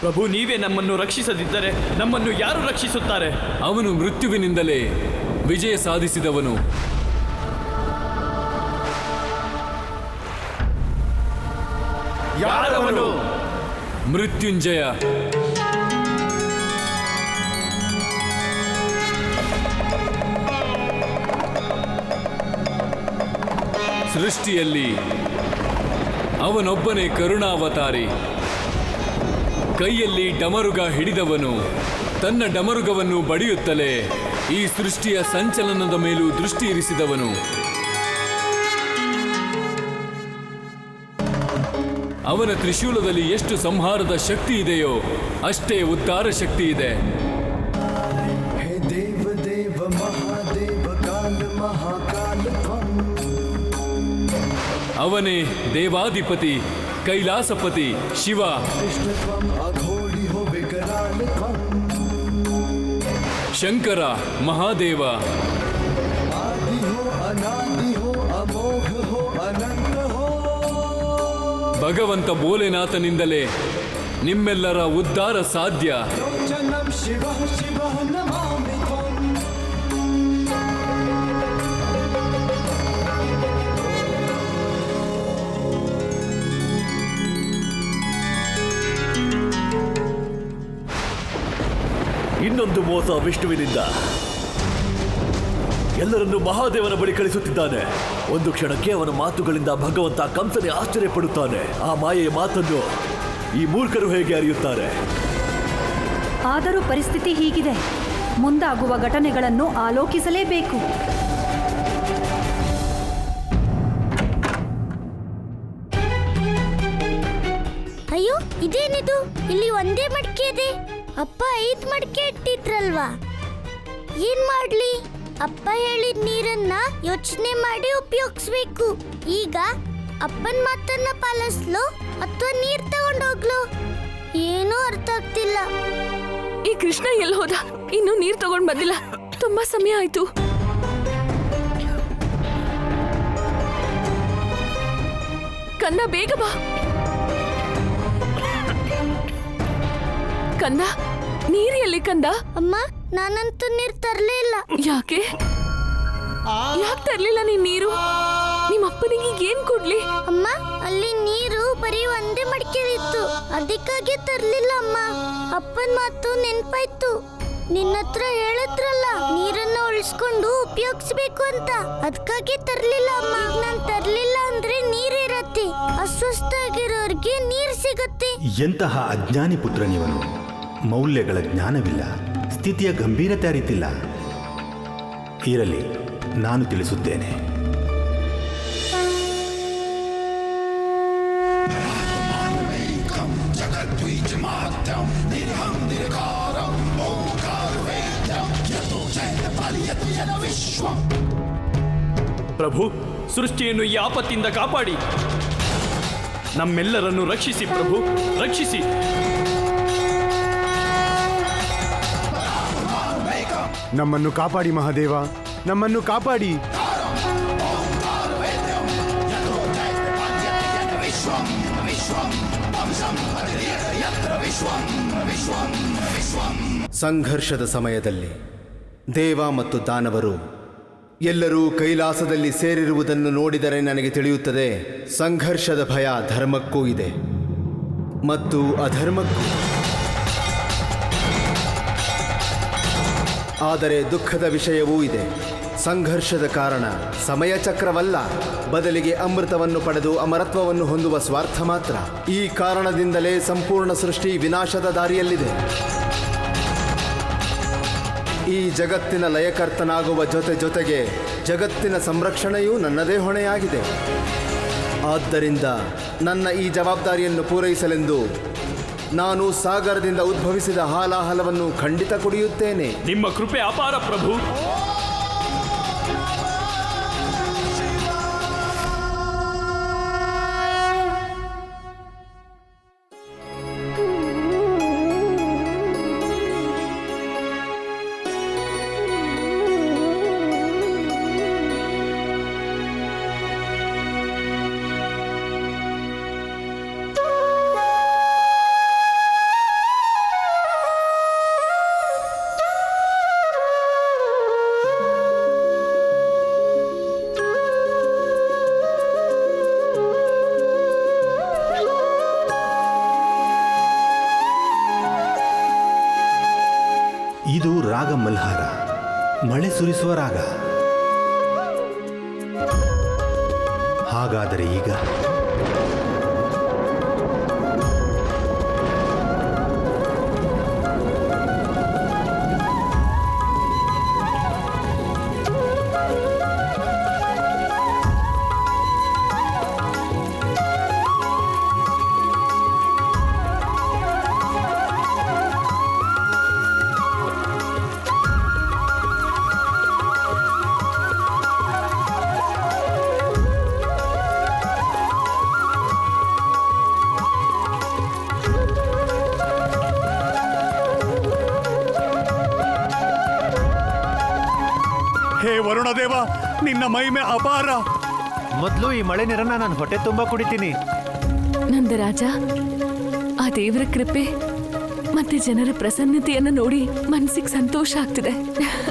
ಪ್ರಭು, ನೀವೇ ನಮ್ಮನ್ನು ರಕ್ಷಿಸದಿದ್ದರೆ ನಮ್ಮನ್ನು ಯಾರು ರಕ್ಷಿಸುತ್ತಾರೆ? ಅವನು ಮೃತ್ಯುವಿನಿಂದಲೇ ವಿಜಯ ಸಾಧಿಸಿದವನು. ಯಾರವನು? ಮೃತ್ಯುಂಜಯ. ಸೃಷ್ಟಿಯಲ್ಲಿ ಅವನೊಬ್ಬನೇ ಕರುಣಾವತಾರಿ. ಕೈಯಲ್ಲಿ ಡಮರುಗ ಹಿಡಿದವನು ತನ್ನ ಡಮರುಗವನ್ನು ಬಡಿಯುತ್ತಲೇ ಈ ಸೃಷ್ಟಿಯ ಸಂಚಲನದ ಮೇಲೂ ದೃಷ್ಟಿ ಇರಿಸಿದವನು. ಅವನ ತ್ರಿಶೂಲದಲ್ಲಿ ಎಷ್ಟು ಸಂಹಾರದ ಶಕ್ತಿ ಇದೆಯೋ ಅಷ್ಟೇ ಉದ್ಧಾರ ಶಕ್ತಿ ಇದೆ. ಹೇ ದೇವ ದೇವ ಮಹಾದೇವ ಕಾಲ ಮಹಾಕಾಲ ತ್ವಂ. ಅವನೇ ದೇವಾಧಿಪತಿ ಕೈಲಾಸಪತಿ ಶಿವ. ಕೃಷ್ಣ ತ್ವಂ ಅಘೋಡಿ ಹೋ ವಿಕರಾಲ ತ್ವಂ. ಶಂಕರ ಮಹಾದೇವ. ಆದಿ ಹೋ ಅನಾದಿ ಹೋ ಅಮೋಘ ಹೋ ಅನಂತ ಹೋ. ಭಗವಂತ ಭೋಲೆನಾಥನಿಂದಲೇ ನಿಮ್ಮೆಲ್ಲರ ಉದ್ಧಾರ ಸಾಧ್ಯ. ಯೋಚನಂ ಶಿವ ಶಿವ ನಮಾಮಿ ತ್ವಂ. ಇನ್ನೊಂದು ಮೋಸ ವಿಷ್ಣುವಿನಿಂದ. ಎಲ್ಲರನ್ನು ಮಹಾದೇವನ ಬಳಿ ಕಳಿಸುತ್ತಿದ್ದಾನೆ. ಒಂದು ಕ್ಷಣಕ್ಕೆ ಅವನ ಮಾತುಗಳಿಂದ ಭಗವಂತ ಕಂಸನೇ ಆಶ್ಚರ್ಯಪಡುತ್ತಾನೆ. ಆ ಮಾಯೆಯ ಮಾತನ್ನು ಈ ಮೂರ್ಖರು ಹೇಗೆ ಅರಿಯುತ್ತಾರೆ? ಆದರೂ ಪರಿಸ್ಥಿತಿ ಹೀಗಿದೆ. ಮುಂದಾಗುವ ಘಟನೆಗಳನ್ನು ಆಲೋಕಿಸಲೇಬೇಕು. ಅಯ್ಯೋ, ಇದೇನಿದು? ಇಲ್ಲಿ ಒಂದೇ ಮಡಿಕೆ ಇದೆ. ಅಪ್ಪ 5 ಮಡಿಕೆ ಇಟ್ಟಿದ್ರಲ್ವಾ? ಏನ್ ಮಾಡ್ಲಿ? ಅಪ್ಪ ಹೇಳಿದ ನೀರನ್ನ ಯೋಚನೆ ಮಾಡಿ ಉಪಯೋಗಿಸ್ಬೇಕು. ಈಗ ಅಪ್ಪನ ಮಾತನ್ನ ಪಾಲಿಸ್ಲೋ ಅಥವಾ ನೀರ್ ತಗೊಂಡೋಗ್ಲೋ ಏನೂ ಅರ್ಥ ಆಗ್ತಿಲ್ಲ. ಈ ಕೃಷ್ಣ ಎಲ್ಲಿ ಹೋದ? ಇನ್ನು ನೀರ್ ತಗೊಂಡ್ ಬಂದಿಲ್ಲ. ತುಂಬಾ ಸಮಯ ಆಯ್ತು. ಕಂದ, ಬೇಗ ಬಾ. ಕಂದ, ನೀರ್ ಎಲ್ಲಿ ಕಂದ? ಅಮ್ಮ, ನಾನಂತೂ ನೀರ್ ತರ್ಲೇ ಇಲ್ಲ. ಯಾಕೆ ತರ್ಲಿಲ್ಲ ನೀನ್ ನೀರು? ನಿಮ್ಮ ಅಪ್ಪನಿಗೆ ಏನ್ ಕೊಡ್ಲಿ? ಅಮ್ಮ, ಅಲ್ಲಿ ನೀರು ಬರೀ ಒಂದೇ ಮಡಿಕೆಲಿತ್ತು, ಅದಕ್ಕಾಗಿ ತರ್ಲಿಲ್ಲ ಅಮ್ಮ. ಅಪ್ಪನ ಮಾತು ನೆನ್ಪಾಯ್ತು. ನಿನ್ನ ಹತ್ರ ಹೇಳಿದ್ರಲ್ಲ ನೀರನ್ನ ಉಳಿಸ್ಕೊಂಡು ಉಪಯೋಗಿಸ್ಬೇಕು ಅಂತ, ಅದಕ್ಕಾಗಿ ತರ್ಲಿಲ್ಲ ಅಮ್ಮ. ನಾನ್ ತರ್ಲಿಲ್ಲ ಅಂದ್ರೆ ನೀರಿರತ್ತೆ, ಅಸ್ವಸ್ಥ ಆಗಿರೋರ್ಗೆ ನೀರ್ ಸಿಗುತ್ತೆ. ಎಂತಹ ಅಜ್ಞಾನಿ ಪುತ್ರ ನೀವನು. ಮೌಲ್ಯಗಳ ಜ್ಞಾನವಿಲ್ಲ, ಸ್ಥಿತಿಯ ಗಂಭೀರತೆ ಅರಿತಿಲ್ಲ. ಇರಲಿ, ನಾನು ತಿಳಿಸುತ್ತೇನೆ. ಪ್ರಭು, ಸೃಷ್ಟಿಯನ್ನು ಈ ಆಪತ್ತಿಂದ ಕಾಪಾಡಿ. ನಮ್ಮೆಲ್ಲರನ್ನು ರಕ್ಷಿಸಿ ಪ್ರಭು, ರಕ್ಷಿಸಿ. ನಮ್ಮನ್ನು ಕಾಪಾಡಿ ಮಹಾದೇವ, ನಮ್ಮನ್ನು ಕಾಪಾಡಿ. ಸಂಘರ್ಷದ ಸಮಯದಲ್ಲಿ ದೇವ ಮತ್ತು ದಾನವರು ಎಲ್ಲರೂ ಕೈಲಾಸದಲ್ಲಿ ಸೇರಿರುವುದನ್ನು ನೋಡಿದರೆ ನನಗೆ ತಿಳಿಯುತ್ತದೆ, ಸಂಘರ್ಷದ ಭಯ ಧರ್ಮಕ್ಕೂ ಇದೆ ಮತ್ತು ಅಧರ್ಮಕ್ಕೂ. ಆದರೆ ದುಃಖದ ವಿಷಯವೂ ಇದೆ. ಸಂಘರ್ಷದ ಕಾರಣ ಸಮಯ ಚಕ್ರವಲ್ಲ, ಬದಲಿಗೆ ಅಮೃತವನ್ನು ಪಡೆದು ಅಮರತ್ವವನ್ನು ಹೊಂದುವ ಸ್ವಾರ್ಥ ಮಾತ್ರ. ಈ ಕಾರಣದಿಂದಲೇ ಸಂಪೂರ್ಣ ಸೃಷ್ಟಿ ವಿನಾಶದ ದಾರಿಯಲ್ಲಿದೆ. ಈ ಜಗತ್ತಿನ ಲಯಕರ್ತನಾಗುವ ಜೊತೆಗೆ ಜಗತ್ತಿನ ಸಂರಕ್ಷಣೆಯೂ ನನ್ನದೇ ಹೊಣೆಯಾಗಿದೆ. ಆದ್ದರಿಂದ ನನ್ನ ಈ ಜವಾಬ್ದಾರಿಯನ್ನು ಪೂರೈಸಲೆಂದು ನಾನು ಸಾಗರದಿಂದ ಉದ್ಭವಿಸಿದ ಹಾಲಾಹಲವನ್ನು ಖಂಡಿತ ಕುಡಿಯುತ್ತೇನೆ. ನಿಮ್ಮ ಕೃಪೆ ಅಪಾರ ಪ್ರಭು. ಇದು ರಾಗ ಮಲ್ಹಾರ, ಮಳೆ ಸುರಿಸುವ ರಾಗ. ಹಾಗಾದರೆ ಈಗ ಹೇ ವರುಣದೇವ, ನಿನ್ನ ಮಹಿಮೆ ಅಪಾರ. ಮೊದಲು ಈ ಮಳೆ ನೀರನ್ನ ನಾನು ಹೊಟ್ಟೆ ತುಂಬಾ ಕುಡಿತೀನಿ. ನಂದರಾಜ, ಆ ದೇವರ ಕೃಪೆ ಮತ್ತೆ ಜನರ ಪ್ರಸನ್ನತೆಯನ್ನು ನೋಡಿ ಮನಸ್ಸಿಗೆ ಸಂತೋಷ ಆಗ್ತಿದೆ.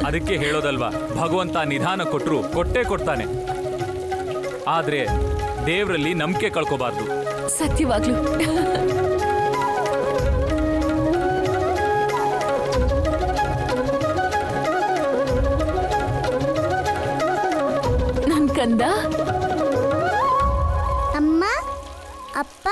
ಅದಕ್ಕೆ ಹೇಳೋದಲ್ವಾ, ಭಗವಂತ ನಿಧಾನ ಕೊಟ್ಟರು ಕೊಟ್ಟೇ ಕೊಡ್ತಾನೆ. ಆದ್ರೆ ದೇವರಲ್ಲಿ ನಂಬಿಕೆ ಕಳ್ಕೋಬಾರ್ದು. ಸತ್ಯವಾಗ್ಲು. ನನ್ ಕಂದ. ಅಮ್ಮ, ಅಪ್ಪ,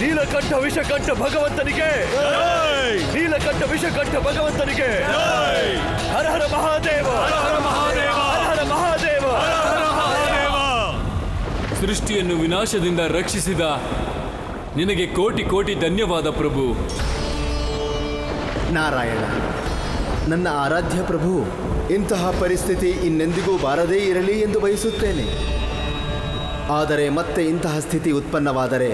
ನೀಲಕಂಠ ವಿಷಕಂಠ ಭಗವಂತನಿಗೆ, ನೀಲಕಂಠ ವಿಷಕಂಠ ಭಗವಂತನಿಗೆ, ಹರ ಹರ ಮಹಾದೇವ, ಹರ ಹರ ಮಹಾದೇವ, ಹರ ಹರ ಮಹಾದೇವ, ಹರ ಹರ ಮಹಾದೇವ. ಸೃಷ್ಟಿಯನ್ನು ವಿನಾಶದಿಂದ ರಕ್ಷಿಸಿದ ನಿನಗೆ ಕೋಟಿ ಕೋಟಿ ಧನ್ಯವಾದ ಪ್ರಭು. ನಾರಾಯಣ, ನನ್ನ ಆರಾಧ್ಯ ಪ್ರಭು, ಇಂತಹ ಪರಿಸ್ಥಿತಿ ಇನ್ನೆಂದಿಗೂ ಬಾರದೇ ಇರಲಿ ಎಂದು ಬಯಸುತ್ತೇನೆ. ಆದರೆ ಮತ್ತೆ ಇಂತಹ ಸ್ಥಿತಿ ಉತ್ಪನ್ನವಾದರೆ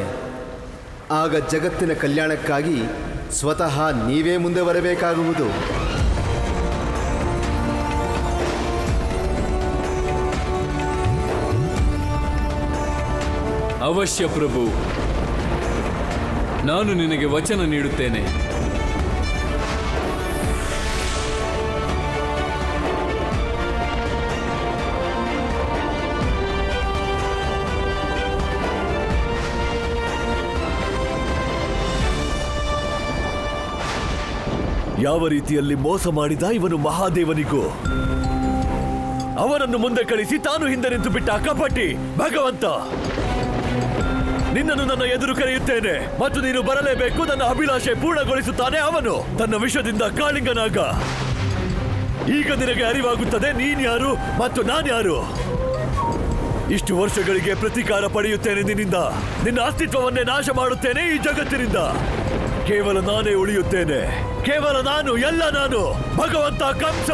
ಆಗ ಜಗತ್ತಿನ ಕಲ್ಯಾಣಕ್ಕಾಗಿ ಸ್ವತಃ ನೀವೇ ಮುಂದೆ ಬರಬೇಕಾಗುವುದು. ಅವಶ್ಯ ಪ್ರಭು, ನಾನು ನಿನಗೆ ವಚನ ನೀಡುತ್ತೇನೆ. ಯಾವ ರೀತಿಯಲ್ಲಿ ಮೋಸ ಮಾಡಿದ ಇವನು ಮಹಾದೇವನಿಗೂ, ಅವನನ್ನು ಮುಂದೆ ಕಳಿಸಿ ತಾನು ಹಿಂದೆ ನಿಂತು ಬಿಟ್ಟ ಕಪಟಿ ಭಗವಂತ. ನಿನ್ನನ್ನು ನನ್ನ ಎದುರು ಕರೆಯುತ್ತೇನೆ ಮತ್ತು ನೀನು ಬರಲೇಬೇಕು. ನನ್ನ ಅಭಿಲಾಷೆ ಪೂರ್ಣಗೊಳಿಸುತ್ತಾನೆ ಅವನು, ತನ್ನ ವಿಷದಿಂದ ಕಾಳಿಂಗನಾಗ. ಈಗ ನಿನಗೆ ಅರಿವಾಗುತ್ತದೆ ನೀನ್ಯಾರು ಮತ್ತು ನಾನ್ಯಾರು. ಇಷ್ಟು ವರ್ಷಗಳಿಗೆ ಪ್ರತೀಕಾರ ಪಡೆಯುತ್ತೇನೆ ನಿನ್ನಿಂದ. ನಿನ್ನ ಅಸ್ತಿತ್ವವನ್ನೇ ನಾಶ ಮಾಡುತ್ತೇನೆ ಈ ಜಗತ್ತಿನಿಂದ. ಕೇವಲ ನಾನೇ ಉಳಿಯುತ್ತೇನೆ, ಕೇವಲ ನಾನು, ಎಲ್ಲ ನಾನು, ಭಗವಂತ ಕಂಸ.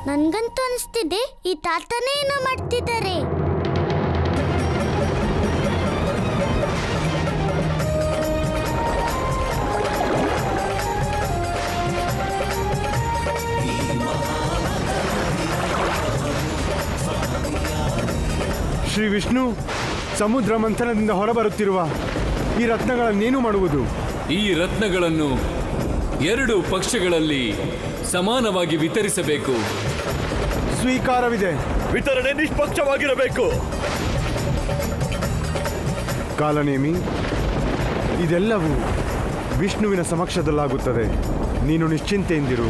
ನನ್ಗಂತೂ ಅನಿಸ್ತಿದೆ ಈ ತಾತನೇ ಏನೋ ಮಾಡ್ತಿದ್ದಾರೆ. ಶ್ರೀ ವಿಷ್ಣು, ಸಮುದ್ರ ಮಂಥನದಿಂದ ಹೊರಬರುತ್ತಿರುವ ಈ ರತ್ನಗಳನ್ನೇನು ಮಾಡುವುದು? ಈ ರತ್ನಗಳನ್ನು 2 ಪಕ್ಷಗಳಲ್ಲಿ ಸಮಾನವಾಗಿ ವಿತರಿಸಬೇಕು. ಸ್ವೀಕಾರವಿದೆ. ವಿತರಣೆ ನಿಷ್ಪಕ್ಷವಾಗಿರಬೇಕು. ಕಾಲನೇಮಿ, ಇದೆಲ್ಲವೂ ವಿಷ್ಣುವಿನ ಸಮಕ್ಷದಲ್ಲಾಗುತ್ತದೆ. ನೀನು ನಿಶ್ಚಿಂತೆಯಿಂದಿರು.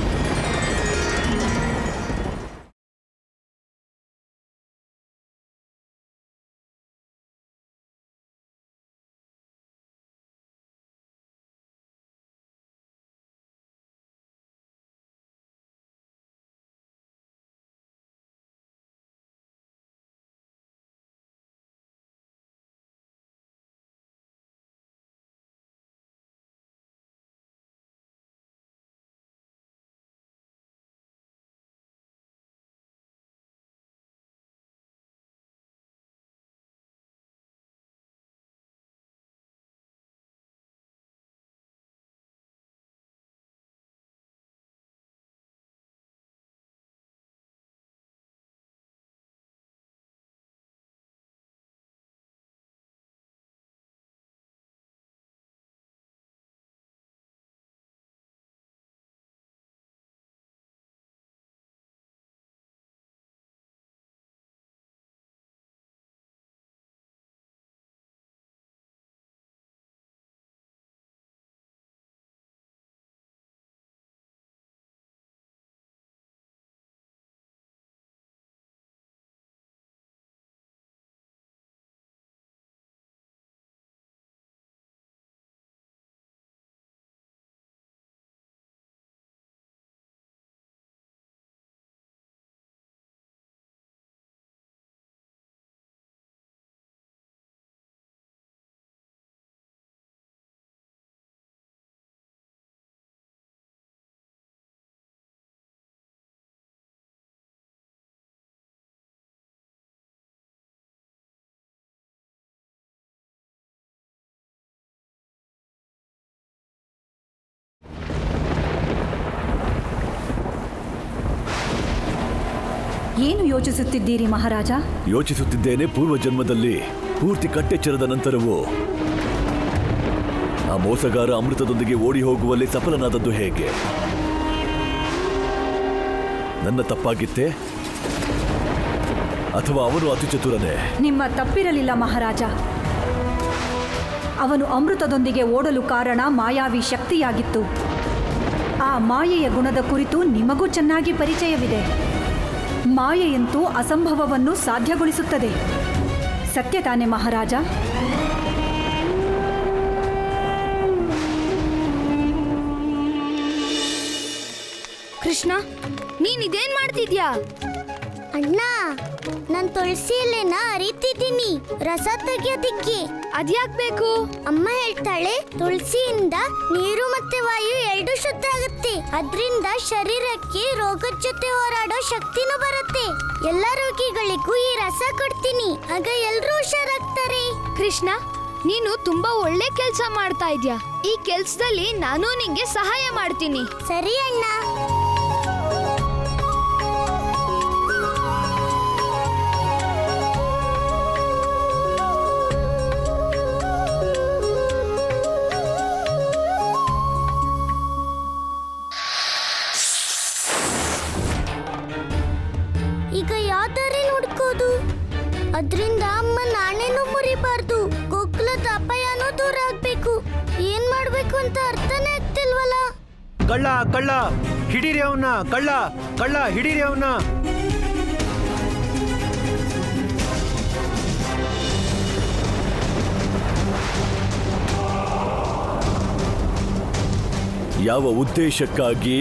ಏನು ಯೋಚಿಸುತ್ತಿದ್ದೀರಿ ಮಹಾರಾಜ? ಯೋಚಿಸುತ್ತಿದ್ದೇನೆ, ಪೂರ್ವ ಜನ್ಮದಲ್ಲಿ ಪೂರ್ತಿ ಕಟ್ಟೆಚ್ಚರದ ನಂತರವೂ ಆ ಮೋಸಗಾರ ಅಮೃತದೊಂದಿಗೆ ಓಡಿ ಹೋಗುವಲ್ಲಿ ಸಫಲನಾದದ್ದು ಹೇಗೆ? ನನ್ನ ತಪ್ಪಾಗಿತ್ತೇ ಅಥವಾ ಅವನು ಅತಿ ಚತುರನೇ? ನಿಮ್ಮ ತಪ್ಪಿರಲಿಲ್ಲ ಮಹಾರಾಜ. ಅವನು ಅಮೃತದೊಂದಿಗೆ ಓಡಲು ಕಾರಣ ಮಾಯಾವಿ ಶಕ್ತಿಯಾಗಿತ್ತು. ಆ ಮಾಯೆಯ ಗುಣದ ಕುರಿತು ನಿಮಗೂ ಚೆನ್ನಾಗಿ ಪರಿಚಯವಿದೆ. ಮಾಯೆಯಂತೂ ಅಸಂಭವವನ್ನು ಸಾಧ್ಯಗೊಳಿಸುತ್ತದೆ. ಸತ್ಯ ತಾನೆ ಮಹಾರಾಜ? ಕೃಷ್ಣ, ನೀನ್ ಇದೇನ್ ಮಾಡ್ತಿದ್ಯಾ? ಅಣ್ಣ, ನಾನ್ ತುಳಸಿ ಎಲೆನ ಅರಿತಿದ್ದೀನಿ ರಸ ತೆಗಿಯೋದಿಕ್ಕೆ. ಅದ್ಯಾಕ್ ಬೇಕು? ಅಮ್ಮ ಹೇಳ್ತಾಳೆ, ತುಳಸಿಯಿಂದ ನೀರು ಮತ್ತೆ ವಾಯು ಎರಡು ಶುದ್ಧ ಆಗುತ್ತೆ. ಅದ್ರಿಂದ ಶರೀರಕ್ಕೆ ರೋಗದ ಜೊತೆ ಹೋರಾಡೋ ಶಕ್ತಿನೂ ಬರುತ್ತೆ. ಎಲ್ಲ ರೋಗಿಗಳಿಗೂ ಈ ರಸ ಕೊಡ್ತೀನಿ, ಆಗ ಎಲ್ರೂ ಹುಷಾರಾಗ್ತಾರೆ. ಕೃಷ್ಣ, ನೀನು ತುಂಬಾ ಒಳ್ಳೆ ಕೆಲಸ ಮಾಡ್ತಾ ಇದ್ಯಾ. ಈ ಕೆಲ್ಸದಲ್ಲಿ ನಾನು ನಿಂಗೆ ಸಹಾಯ ಮಾಡ್ತೀನಿ. ಸರಿ ಅಣ್ಣ. ಈಗ ಯಾವ್ದಾರೆ ನೋಡ್ಕೋದು? ಅದ್ರಿಂದ ಅಮ್ಮ ನಾನೇನು ಮುರಿಬಾರ್ದು. ಗೋಕುಲದ ಅಪಾಯನೂ ದೂರ ಆಗ್ಬೇಕು. ಏನ್ ಮಾಡ್ಬೇಕು ಅಂತ ಅರ್ಥನೇ ಆಗ್ತಿಲ್ವಲ್ಲ. ಕಳ್ಳ ಕಳ್ಳ ಹಿಡೀರಿ ಅವನ್ನ, ಕಳ್ಳ ಕಳ್ಳ ಹಿಡೀರಿ ಅವನ್ನ. ಯಾವ ಉದ್ದೇಶಕ್ಕಾಗಿ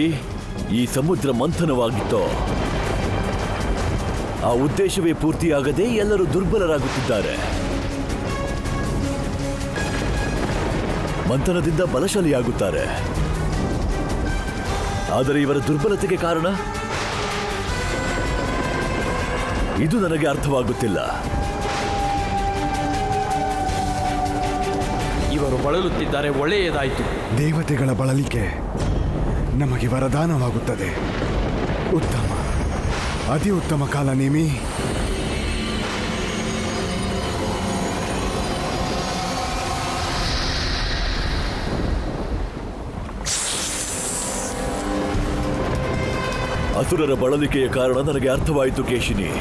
ಈ ಸಮುದ್ರ ಮಂಥನವಾಗಿತ್ತೋ ಆ ಉದ್ದೇಶವೇ ಪೂರ್ತಿಯಾಗದೆ ಎಲ್ಲರೂ ದುರ್ಬಲರಾಗುತ್ತಿದ್ದಾರೆ. ಮಂಥನದಿಂದ ಬಲಶಾಲಿಯಾಗುತ್ತಾರೆ. ಆದರೆ ಇವರ ದುರ್ಬಲತೆಗೆ ಕಾರಣ ಇದು ನನಗೆ ಅರ್ಥವಾಗುತ್ತಿಲ್ಲ. ಇವರು ಬಳಲುತ್ತಿದ್ದಾರೆ, ಒಳ್ಳೆಯದಾಯಿತು. ದೇವತೆಗಳ ಬಳಲಿಕೆ ನಮಗೆ ವರದಾನವಾಗುತ್ತದೆ. ಉತ್ತಮ, ಅತಿ ಉತ್ತಮ ಕಾಲನೇಮಿ. ಅಸುರರ ಬಳಲಿಕೆಯ ಕಾರಣ ನನಗೆ ಅರ್ಥವಾಯಿತು ಕೇಶಿನಿ.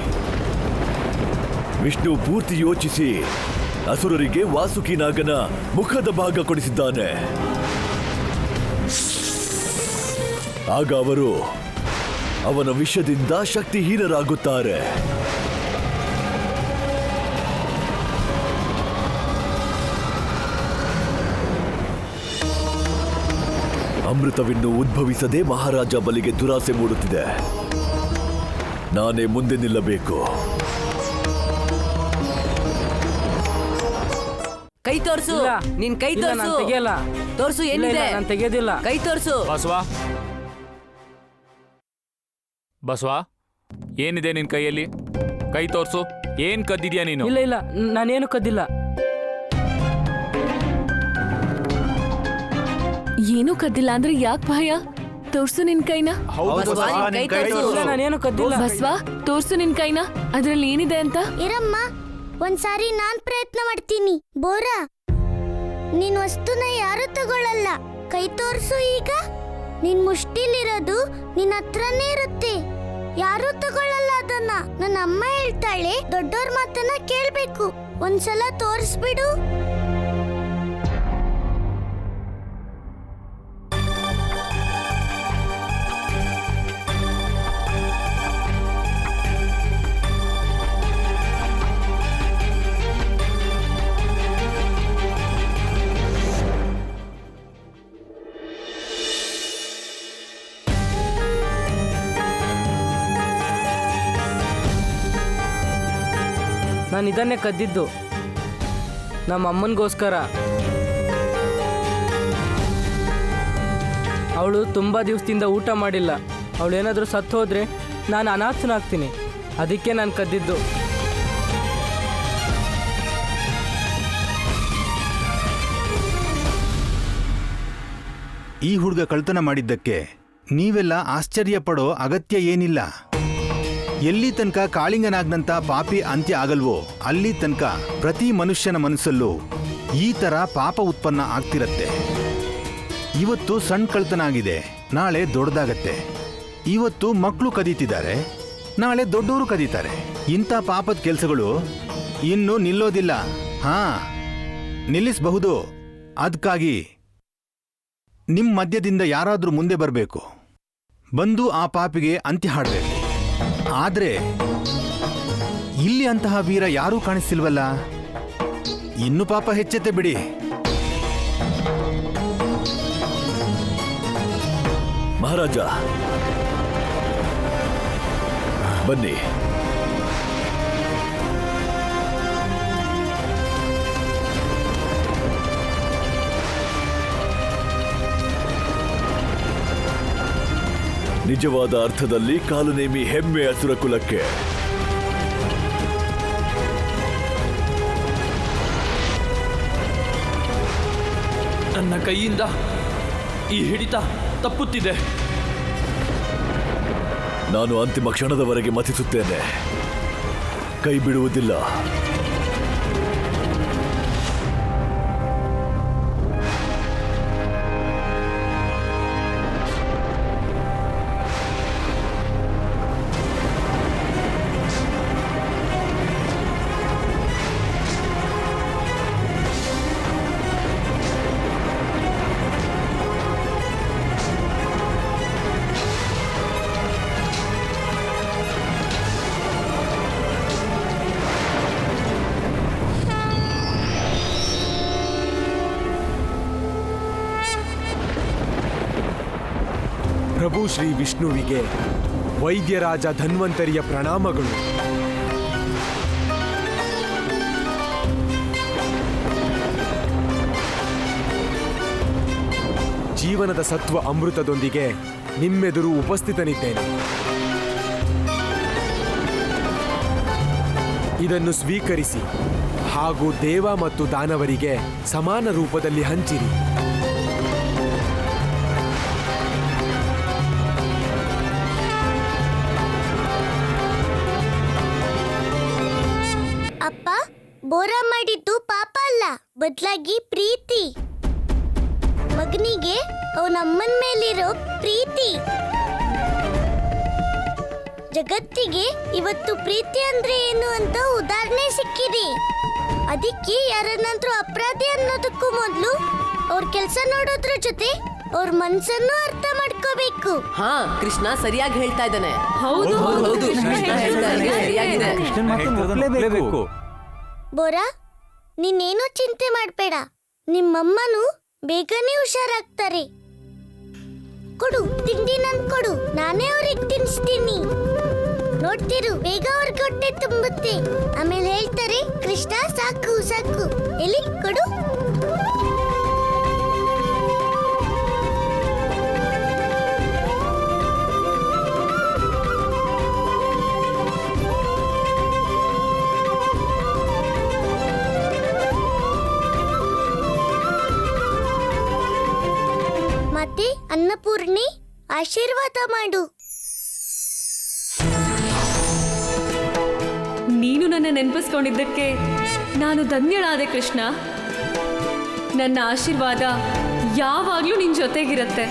ವಿಷ್ಣು ಪೂರ್ತಿ ಯೋಚಿಸಿ ಅಸುರರಿಗೆ ವಾಸುಕಿ ನಾಗನ ಮುಖದ ಭಾಗ ಕೊಡಿಸಿದ್ದಾನೆ. ಆಗ ಅವರು ಅವನ ವಿಷದಿಂದ ಶಕ್ತಿಹೀನರಾಗುತ್ತಾರೆ. ಅಮೃತವಿನ್ನು ಉದ್ಭವಿಸದೆ ಮಹಾರಾಜ ಬಲಿಗೆ ದುರಾಸೆ ಮೂಡುತ್ತಿದೆ. ನಾನೇ ಮುಂದೆ ನಿಲ್ಲಬೇಕು. ಕೈ ತೋರ್ಸು. ನಿನ್ ಕೈ ತೋರ್ಸು. ತೆಗೆಯಲ್ಲ. ತೋರ್ಸು. ಏನಿದೆ? ನಾನು ತೆಗೆಯೋದಿಲ್ಲ. ಕೈ ತೋರ್ಸು. ಬಸವ, ಏನಿದೆ ನಿನ್ ಕೈಯಲ್ಲಿ? ಕೈ ತೋರ್ಸು. ಏನ್ ಕದ್ದಿದ್ಯಾ ನೀನು? ಇಲ್ಲ ಇಲ್ಲ, ನಾನೇನು ಕದ್ದಿಲ್ಲ. ಏನೂ ಕದ್ದಿಲ್ಲ ಅಂದ್ರೆ ಯಾಕೆ ಭಯ? ತೋರ್ಸು ನಿನ್ ಕೈನ. ನಾನೇನು ಕದ್ದಿಲ್ಲ. ಬಸ್ವಾ, ತೋರ್ಸು ನಿನ್ ಕೈನ. ಅದ್ರಲ್ಲಿ ಏನಿದೆ ಅಂತ. ಇರಮ್ಮ, ಒಂದ್ಸಾರಿ ನಾನ್ ಪ್ರಯತ್ನ ಮಾಡ್ತೀನಿ. ಬೋರಾ, ನಿನ್ ವಸ್ತುನ ಯಾರು ತಗೊಳ್ಳಲ್ಲ. ಕೈ ತೋರ್ಸು ಈಗ. ನಿನ್ ಮುಷ್ಟಿಲಿರೋದು ನಿನ್ ಹತ್ರನೇ ಇರುತ್ತೆ. ಯಾರು ತಗೊಳ್ಳಲ್ಲ ಅದನ್ನ. ನನ್ನ ಅಮ್ಮ ಹೇಳ್ತಾಳೆ, ದೊಡ್ಡೋರ್ ಮಾತನ್ನ ಕೇಳ್ಬೇಕು. ಒಂದ್ಸಲ ತೋರಿಸ್ಬಿಡು. ನಾನು ಇದನ್ನೇ ಕದ್ದಿದ್ದು ನಮ್ಮ ಅಮ್ಮನಿಗೋಸ್ಕರ. ಅವಳು ತುಂಬ ದಿವಸದಿಂದ ಊಟ ಮಾಡಿಲ್ಲ. ಅವಳು ಏನಾದರೂ ಸತ್ತು ಹೋದರೆ ನಾನು ಅನಾಥನಾಗ್ತೀನಿ. ಅದಕ್ಕೆ ನಾನು ಕದ್ದಿದ್ದು. ಈ ಹುಡುಗ ಕಳ್ತನ ಮಾಡಿದ್ದಕ್ಕೆ ನೀವೆಲ್ಲ ಆಶ್ಚರ್ಯ ಪಡೋ ಅಗತ್ಯ ಏನಿಲ್ಲ. ಎಲ್ಲಿ ತನಕ ಕಾಳಿಂಗನಾಗ್ನಂತ ಪಾಪಿ ಅಂತ್ಯ ಆಗಲ್ವೋ ಅಲ್ಲಿ ತನಕ ಪ್ರತಿ ಮನುಷ್ಯನ ಮನಸ್ಸಲ್ಲೂ ಈ ಥರ ಪಾಪ ಉತ್ಪನ್ನ ಆಗ್ತಿರತ್ತೆ. ಇವತ್ತು ಸಣ್ಣ ಕಳ್ತನ ಆಗಿದೆ, ನಾಳೆ ದೊಡ್ಡದಾಗತ್ತೆ. ಇವತ್ತು ಮಕ್ಕಳು ಕದೀತಿದ್ದಾರೆ, ನಾಳೆ ದೊಡ್ಡವರು ಕದೀತಾರೆ. ಇಂಥ ಪಾಪದ ಕೆಲಸಗಳು ಇನ್ನೂ ನಿಲ್ಲೋದಿಲ್ಲ. ನಿಲ್ಲಿಸಬಹುದು. ಅದಕ್ಕಾಗಿ ನಿಮ್ಮ ಮಧ್ಯದಿಂದ ಯಾರಾದರೂ ಮುಂದೆ ಬರಬೇಕು, ಬಂದು ಆ ಪಾಪಿಗೆ ಅಂತ್ಯ ಹಾಡಬೇಕು. ಆದ್ರೆ ಇಲ್ಲಿ ಅಂತಹ ವೀರ ಯಾರೂ ಕಾಣಿಸ್ತಿಲ್ವಲ್ಲ. ಇನ್ನು ಪಾಪ ಹೆಚ್ಚತ್ತೆ ಬಿಡಿ. ಮಹಾರಾಜ, ಬನ್ನಿ. ನಿಜವಾದ ಅರ್ಥದಲ್ಲಿ ಕಾಲನೇಮಿ ಹೆಮ್ಮೆ ಅಸುರ ಕುಲಕ್ಕೆ. ನನ್ನ ಕೈಯಿಂದ ಈ ಹಿಡಿತ ತಪ್ಪುತ್ತಿದೆ. ನಾನು ಅಂತಿಮ ಕ್ಷಣದವರೆಗೆ ಮತಿಸುತ್ತೇನೆ, ಕೈ ಬಿಡುವುದಿಲ್ಲ. ಪ್ರಭು ಶ್ರೀ ವಿಷ್ಣುವಿಗೆ ವೈದ್ಯರಾಜ ಧನ್ವಂತರಿಯ ಪ್ರಣಾಮಗಳು. ಜೀವನದ ಸತ್ವ ಅಮೃತದೊಂದಿಗೆ ನಿಮ್ಮೆದುರು ಉಪಸ್ಥಿತನಿದ್ದೇನೆ. ಇದನ್ನು ಸ್ವೀಕರಿಸಿ ಹಾಗೂ ದೇವ ಮತ್ತು ದಾನವರಿಗೆ ಸಮಾನ ರೂಪದಲ್ಲಿ ಹಂಚಿರಿ. ಅಪ್ಪ, ಬೋರಾ ಮಾಡಿದ್ದು ಪಾಪ ಅಲ್ಲ, ಬದಲಾಗಿ ಪ್ರೀತಿ. ಮಗನಿಗೆ ಅವನ ಅಮ್ಮನ ಮೇಲಿರೋ ಪ್ರೀತಿ. ಜಗತ್ತಿಗೆ ಇವತ್ತು ಪ್ರೀತಿ ಅಂದ್ರೆ ಏನು ಅಂತ ಉದಾಹರಣೆ ಸಿಕ್ಕಿದೆ. ಅದಕ್ಕೆ ಯಾರನ್ನಾದ್ರೂ ಅಪರಾಧಿ ಅನ್ನೋದಕ್ಕೂ ಮೊದಲು ಅವ್ರ ಕೆಲಸ ನೋಡೋದ್ರ ಜೊತೆ ಅವ್ರ ಮನ್ಸನ್ನು ಅರ್ಥ ಮಾಡ್ಕೋಬೇಕು. ಹಾ, ಕೃಷ್ಣ ಸರಿಯಾಗಿ ಹೇಳ್ತಾ ಇದ್ದಾನೆ. ಹೌದು ಬೋರಾ, ನೀನೇನು ಚಿಂತೆ ಮಾಡ್ಬೇಡ. ನಿಮ್ಮಮ್ಮನು ಬೇಗನೆ ಹುಷಾರಾಗ್ತಾರೆ. ಕೊಡು ತಿಂಡಿ, ನನ್ ಕೊಡು, ನಾನೇ ಅವ್ರಿಗೆ ತಿನ್ನಿಸ್ತೀನಿ. ನೋಡ್ತಿರು, ಬೇಗ ಅವ್ರಿಗೆ ಹೊಟ್ಟೆ ತುಂಬುತ್ತೆ. ಆಮೇಲೆ ಹೇಳ್ತಾರೆ, ಕೃಷ್ಣ ಸಾಕು ಸಾಕು. ಎಲ್ಲಿ ಕೊಡು. ಮತ್ತೆ ಅನ್ನಪೂರ್ಣಿ, ಆಶೀರ್ವಾದ ಮಾಡು. ನೀನು ನನ್ನ ನೆನಪಿಸ್ಕೊಂಡಿದ್ದಕ್ಕೆ ನಾನು ಧನ್ಯಳಾದೆ ಕೃಷ್ಣ. ನನ್ನ ಆಶೀರ್ವಾದ ಯಾವಾಗ್ಲೂ ನಿನ್ ಜೊತೆಗಿರತ್ತೆ.